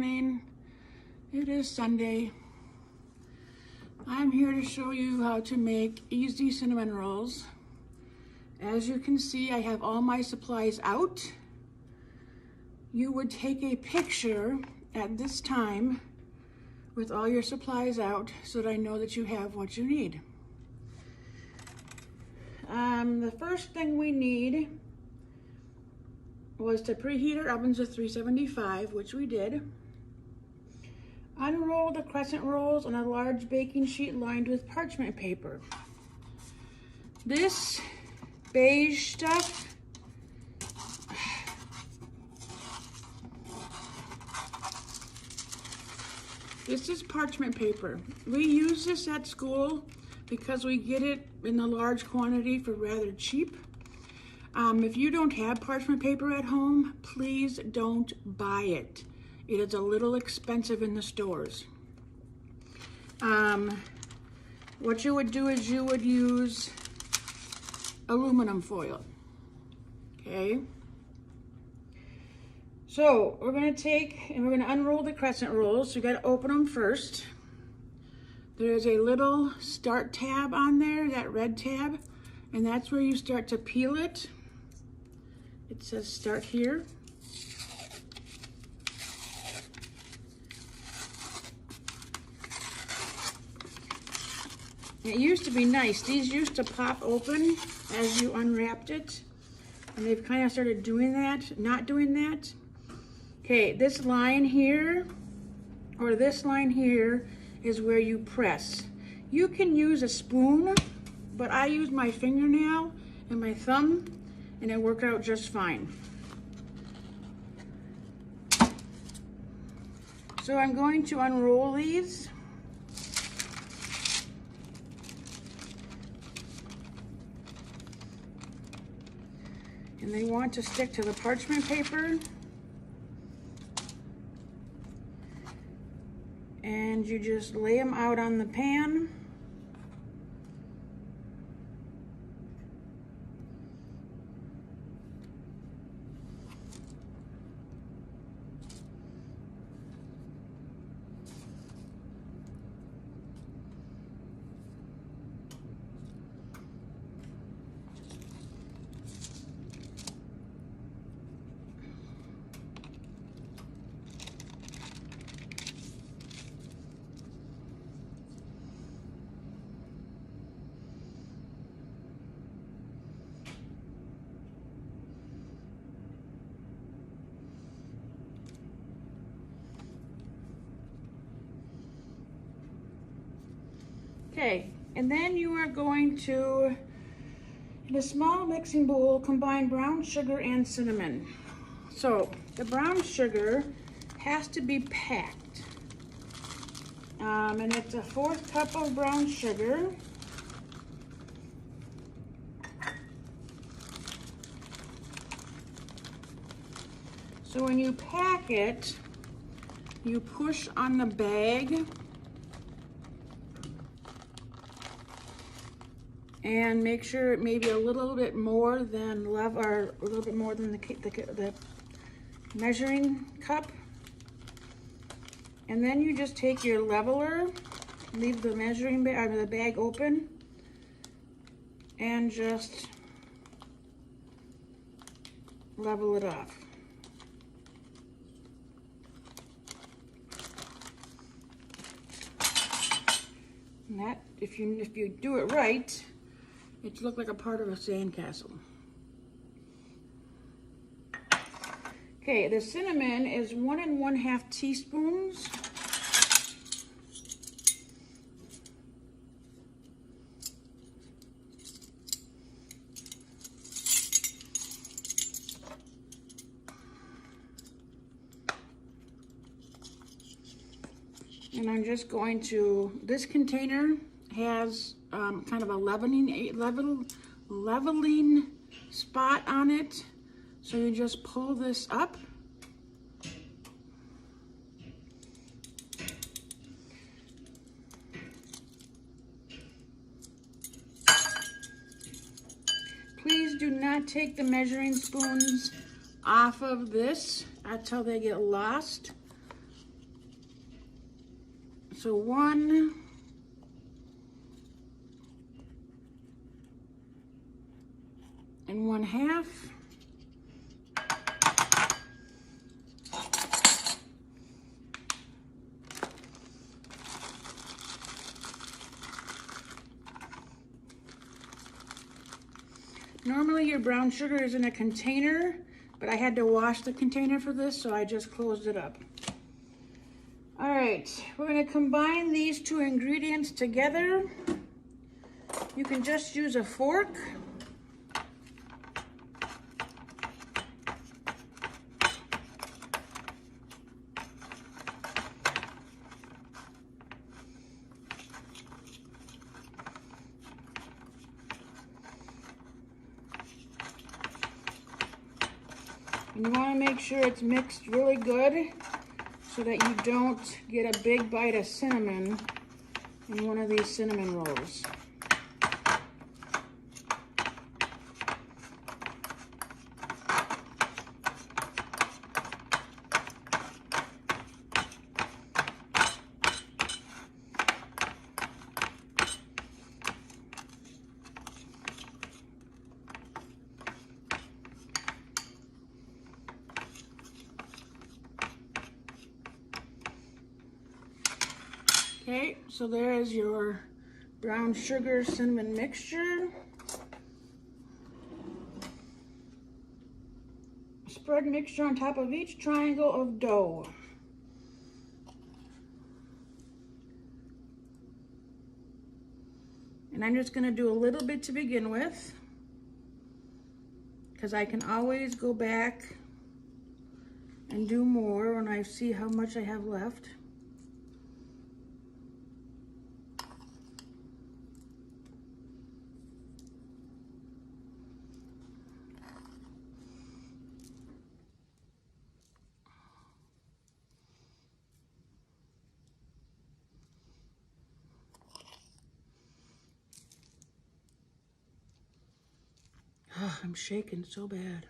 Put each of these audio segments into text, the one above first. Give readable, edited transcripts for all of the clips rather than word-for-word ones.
morning. It is Sunday. I'm here to show you how to make easy cinnamon rolls. As you can see, I have all my supplies out. You would take a picture at this time with all your supplies out so that I know that you have what you need. The first thing we need was to preheat our ovens to 375, which we did. Unroll the crescent rolls on a large baking sheet lined with parchment paper. This beige stuff this is parchment paper. We use this at school because we get it in a large quantity for rather cheap. If you don't have parchment paper at home, please don't buy it. It is a little expensive in the stores. What you would do is you would use aluminum foil, okay? So we're gonna take and we're gonna unroll the crescent rolls. So you gotta open them first. There's a little start tab on there, that red tab, and that's where you start to peel it. It says start here. It used to be nice. These used to pop open as you unwrapped it, and they've kind of started doing that, not doing that. Okay, this line here, or this line here, is where you press. You can use a spoon, but I use my fingernail and my thumb, and it worked out just fine. So I'm going to unroll these. And they want to stick to the parchment paper. And you just lay them out on the pan. Okay, and then you are going to, in a small mixing bowl, combine brown sugar and cinnamon. So the brown sugar has to be packed. And it's a 1/4 cup of brown sugar. So when you pack it, you push on the bag and make sure it may be a little bit more than the measuring cup. And then you just take your leveler, leave the measuring bag or the bag open, and just level it off. And that, if you do it right, it looks like a part of a sandcastle. Okay, the cinnamon is 1 1/2 teaspoons. And I'm just going to, this container has kind of a leveling spot on it. So you just pull this up. Please do not take the measuring spoons off of this until they get lost. So 1 and 1/2. Normally your brown sugar is in a container, but I had to wash the container for this, so I just closed it up. All right, we're gonna combine these two ingredients together. You can just use a fork. And you want to make sure it's mixed really good so that you don't get a big bite of cinnamon in one of these cinnamon rolls. Okay, so there is your brown sugar cinnamon mixture. Spread mixture on top of each triangle of dough. And I'm just gonna do a little bit to begin with, because I can always go back and do more when I see how much I have left. Oh, I'm shaking so bad.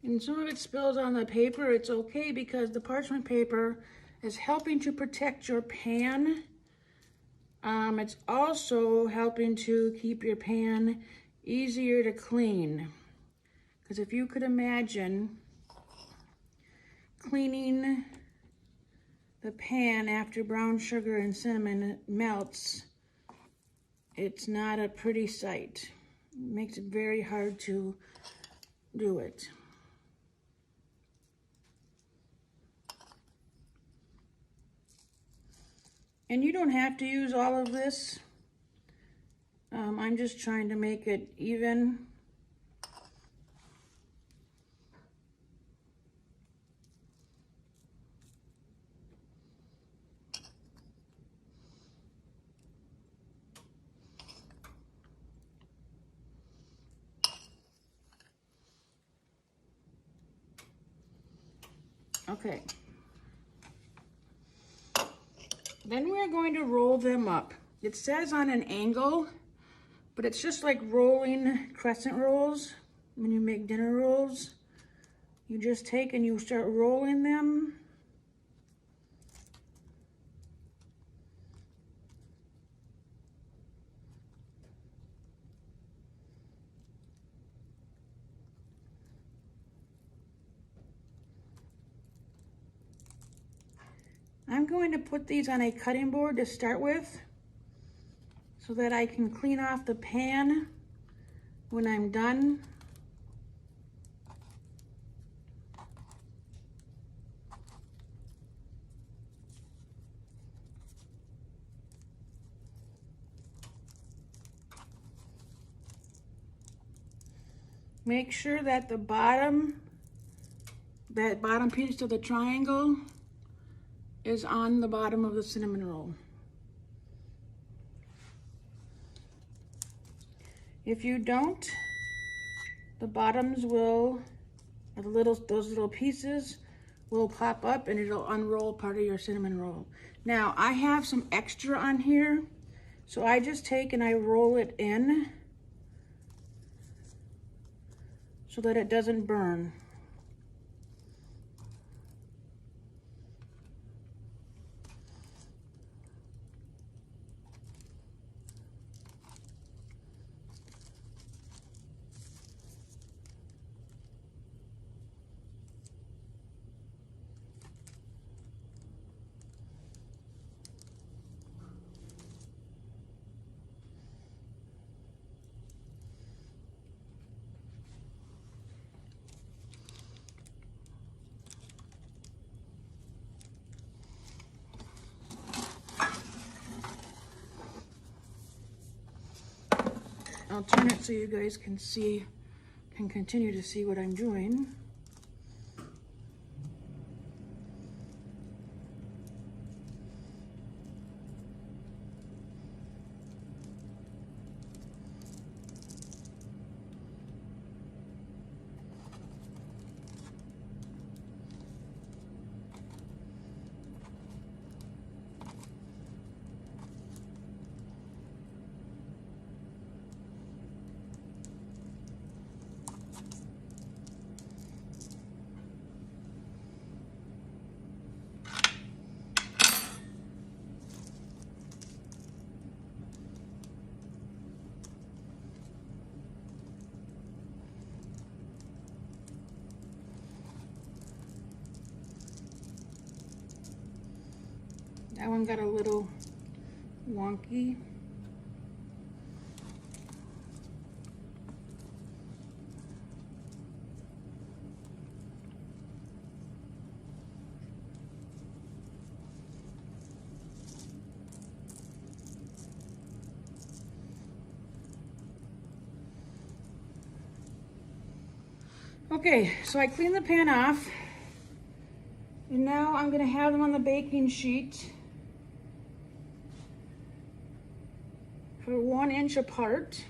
And some of it spills on the paper. It's okay because the parchment paper is helping to protect your pan. It's also helping to keep your pan easier to clean. Because if you could imagine cleaning the pan after brown sugar and cinnamon melts, it's not a pretty sight. It makes it very hard to do it. And you don't have to use all of this. I'm just trying to make it even. Okay. Then we're going to roll them up. It says on an angle, but it's just like rolling crescent rolls. When you make dinner rolls, you just take and you start rolling them. I'm going to put these on a cutting board to start with so that I can clean off the pan when I'm done. Make sure that the bottom piece of the triangle is on the bottom of the cinnamon roll. If you don't, the bottoms will, those little pieces will pop up and it'll unroll part of your cinnamon roll. Now, I have some extra on here, so I just take and I roll it in so that it doesn't burn. I'll turn it so you guys can continue to see what I'm doing. That one got a little wonky. Okay, so I cleaned the pan off, and now I'm gonna have them on the baking sheet for 1 inch apart.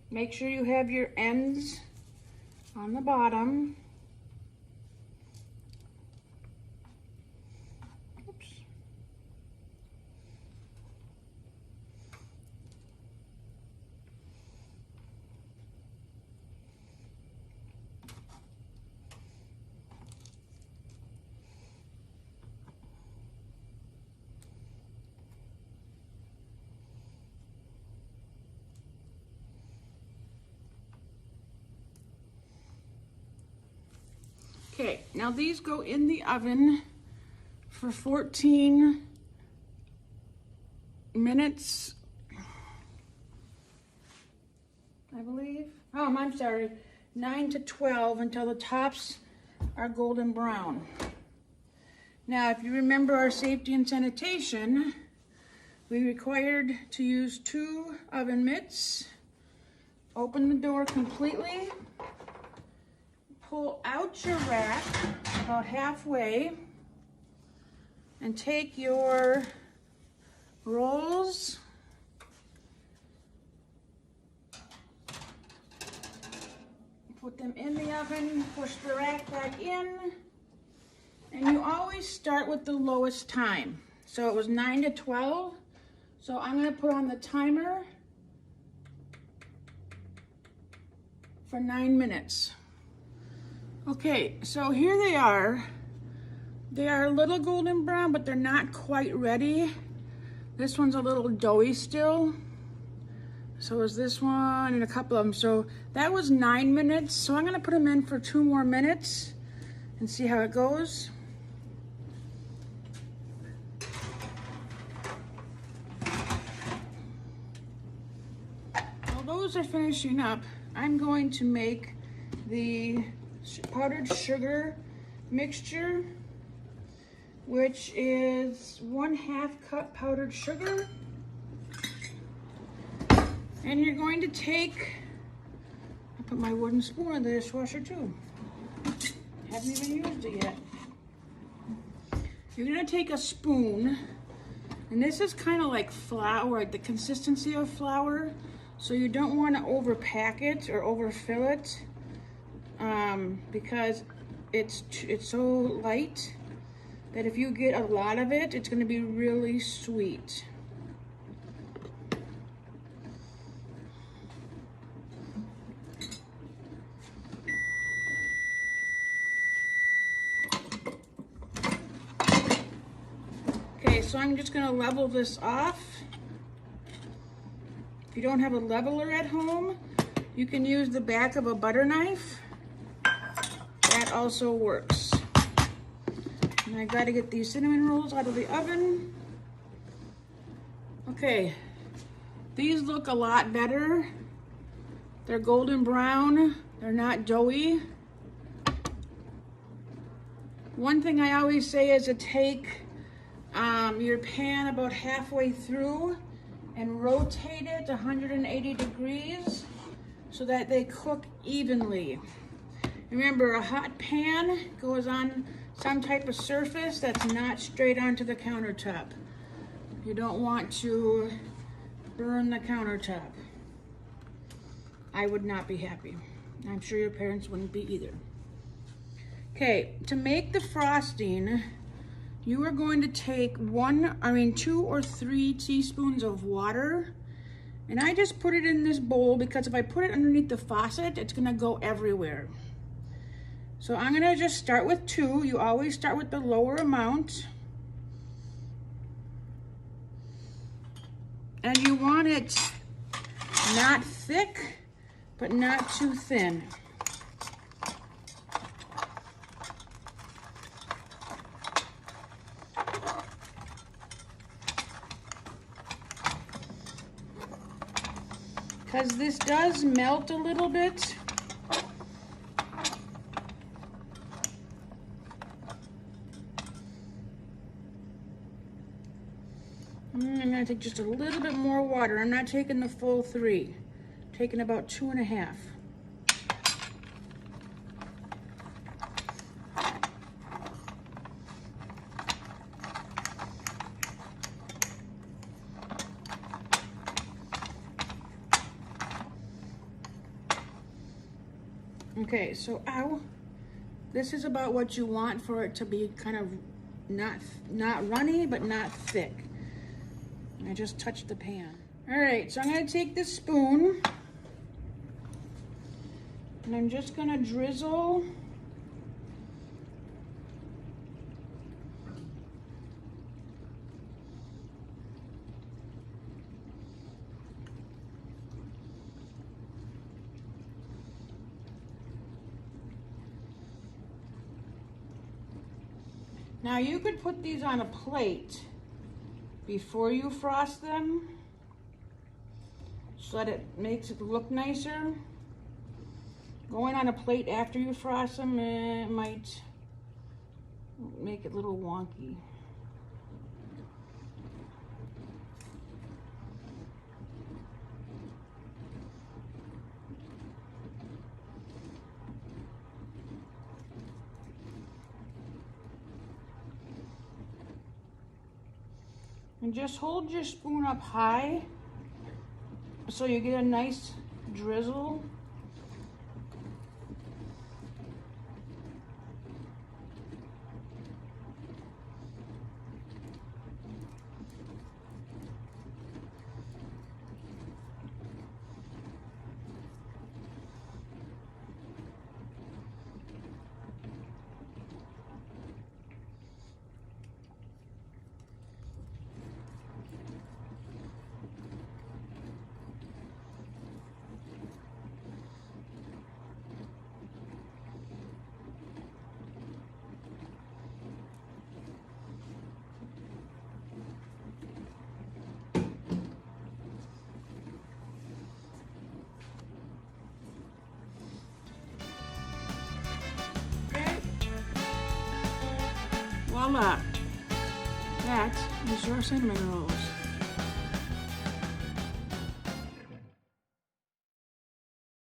Make sure you have your ends on the bottom. Oops. Okay, now these go in the oven for 14 minutes, I believe. Oh, I'm sorry, 9 to 12 until the tops are golden brown. Now, if you remember our safety and sanitation, we required to use 2 oven mitts. Open the door completely. Pull out your rack about halfway and take your rolls, put them in the oven, push the rack back in, and you always start with the lowest time. So it was 9 to 12, so I'm going to put on the timer for 9 minutes. Okay, so here they are. They are a little golden brown, but they're not quite ready. This one's a little doughy still. So is this one and a couple of them. So that was 9 minutes. So I'm gonna put them in for 2 more minutes and see how it goes. While those are finishing up, I'm going to make the powdered sugar mixture, which is 1/2 cup powdered sugar. And you're going to take, I put my wooden spoon in the dishwasher too. Haven't even used it yet. You're gonna take a spoon, and this is kind of like flour, like the consistency of flour, so you don't want to overpack it or overfill it. Because it's so light that if you get a lot of it, it's going to be really sweet. Okay, so I'm just going to level this off. If you don't have a leveler at home, you can use the back of a butter knife. That also works. And I gotta get these cinnamon rolls out of the oven. Okay, these look a lot better. They're golden brown, they're not doughy. One thing I always say is to take your pan about halfway through and rotate it 180 degrees so that they cook evenly. Remember, a hot pan goes on some type of surface that's not straight onto the countertop. You don't want to burn the countertop. I would not be happy. I'm sure your parents wouldn't be either. Okay, to make the frosting, you are going to take 2 or 3 teaspoons of water, and I just put it in this bowl because if I put it underneath the faucet, it's gonna go everywhere. So I'm gonna just start with 2. You always start with the lower amount. And you want it not thick, but not too thin. Because this does melt a little bit. I'm gonna take just a little bit more water. I'm not taking the full 3. I'm taking about 2.5. Okay, so this is about what you want for it to be kind of not runny, but not thick. I just touched the pan. All right, so I'm gonna take this spoon and I'm just gonna drizzle Now you could put these on a plate before you frost them so that it makes it look nicer. Going on a plate after you frost them, it might make it a little wonky. And just hold your spoon up high so you get a nice drizzle. Voila! That is your cinnamon rolls.